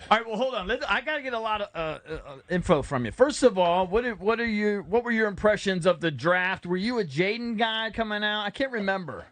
All right, well, hold on. I got to get a lot of info from you. First of all, what were your impressions of the draft? Were you a Jayden guy coming out? I can't remember.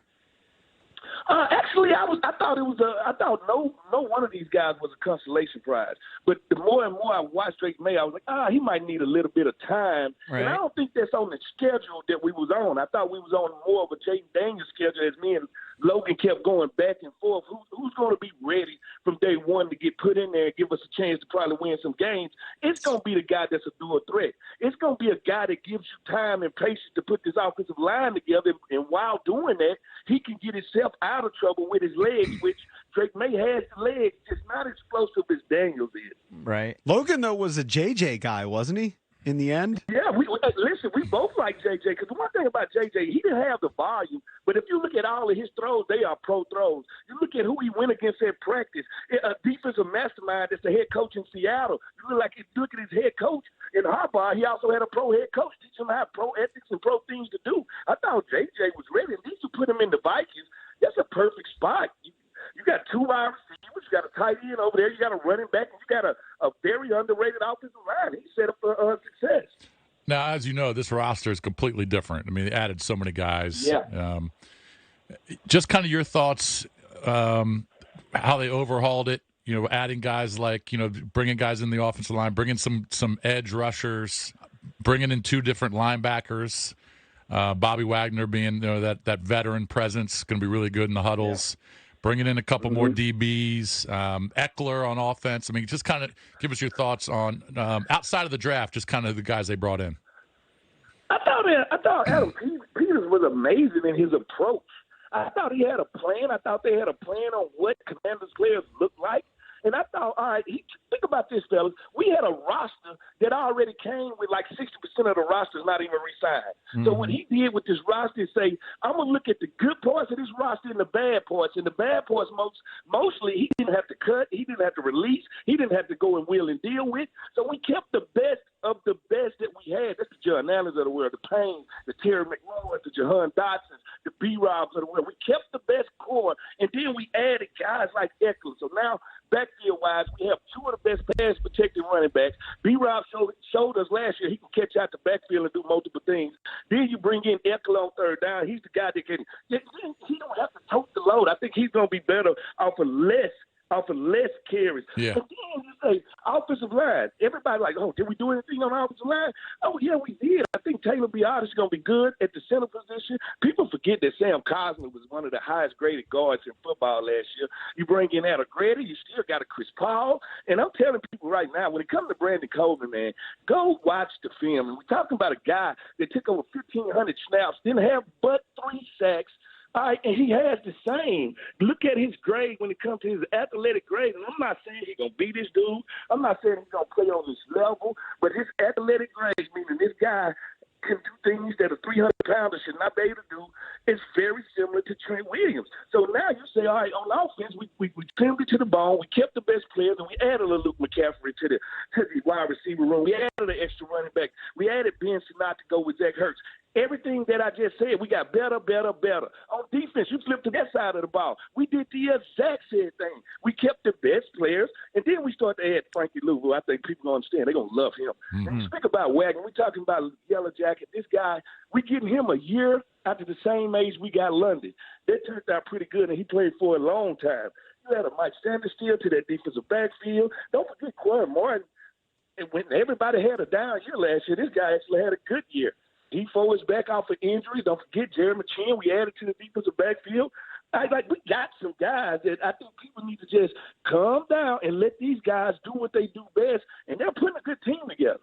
Actually, I thought no one of these guys was a consolation prize. But the more and more I watched Drake May, I was like, he might need a little bit of time. Right. And I don't think that's on the schedule that we was on. I thought we was on more of a Jayden Daniels schedule as me and Logan kept going back and forth. Who's going to be ready from day one to get put in there and give us a chance to probably win some games? It's going to be the guy that's a dual threat. It's going to be a guy that gives you time and patience to put this offensive line together. And while doing that, he can get himself out of trouble with his legs, which Drake May has the legs, just not explosive as Daniels is. Right. Logan, though, was a JJ guy, wasn't he, in the end? Yeah, listen, we both like JJ, because the one thing about JJ, he didn't have the volume, but if you look at all of his throws, they are pro throws. You look at who he went against at practice, a defensive mastermind that's the head coach in Seattle. You look at his head coach in Harbaugh, he also had a pro head coach teach him how pro ethics and pro things to do. I thought JJ was ready, and these you put him in the Vikings, that's a perfect spot. You got two wide receivers, you got a tight end over there, you got a running back, and you got a very underrated offensive line. He's set up for success. Now, as you know, this roster is completely different. I mean, they added so many guys. Yeah. Just kind of your thoughts, how they overhauled it, adding guys like, bringing guys in the offensive line, bringing some edge rushers, bringing in two different linebackers, Bobby Wagner being that veteran presence, going to be really good in the huddles. Yeah. Bringing in a couple more DBs, Eckler on offense. I mean, just kind of give us your thoughts on outside of the draft, just kind of the guys they brought in. I thought Adam Peters was amazing in his approach. I thought he had a plan. I thought they had a plan on what Commanders players look like. And I thought, all right, think about this, fellas. We had a roster that already came with like 60% of the roster is not even re-signed. Mm-hmm. So what he did with this roster is say, I'm going to look at the good parts of this roster and the bad parts. And the bad parts, mostly he didn't have to cut. He didn't have to release. He didn't have to go and wheel and deal with. So we kept the best of the best that we had. That's the John Allens of the world, the Payne, the Terry McLaurin, the Jahan Dotsons, the B-Robs of the world. We kept the best core, and then we added guys like Eckler. So now, backfield-wise, we have two of the best pass-protected running backs. B-Rob showed us last year he can catch out the backfield and do multiple things. Then you bring in Eckler on third down. He's the guy that can – he don't have to tote the load. I think he's going to be better off of less carries. Yeah. And then you say offensive line. Everybody like, did we do anything on the offensive line? Oh, yeah, we did. I think Taylor Biotis is going to be good at the center position. People forget that Sam Cosmi was one of the highest graded guards in football last year. You bring in Adam Grady, you still got a Chris Paul. And I'm telling people right now, when it comes to Brandon Coleman, man, go watch the film. And we're talking about a guy that took over 1,500 snaps, didn't have but 3 sacks. All right, and he has the same. Look at his grade when it comes to his athletic grade. And I'm not saying he's going to beat this dude. I'm not saying he's going to play on this level. But his athletic grade, meaning this guy can do things that a 300-pounder should not be able to do, is very similar to Trent Williams. So now you say, all right, on offense, we trimmed it to the bone. We kept the best players, and we added a Luke McCaffrey to the wide receiver room. We added an extra running back. We added Ben Sinnott to go with Zach Ertz. Everything that I just said, we got better. On defense, you flip to that side of the ball. We did the exact same thing. We kept the best players, and then we started to add Frankie Lou, who I think people don't understand. They're going to love him. Mm-hmm. And you speak about Wagner. We're talking about Yellow Jacket. This guy, we getting him a year after the same age we got London. That turned out pretty good, and he played for a long time. You had a Mike Sanders still to that defensive backfield. Don't forget Quinn Martin. And when everybody had a down year last year, this guy actually had a good year. D4 is back off of injury. Don't forget Jerry McChin. We added to the defensive backfield. We got some guys that I think people need to just calm down and let these guys do what they do best, and they're putting a good team together.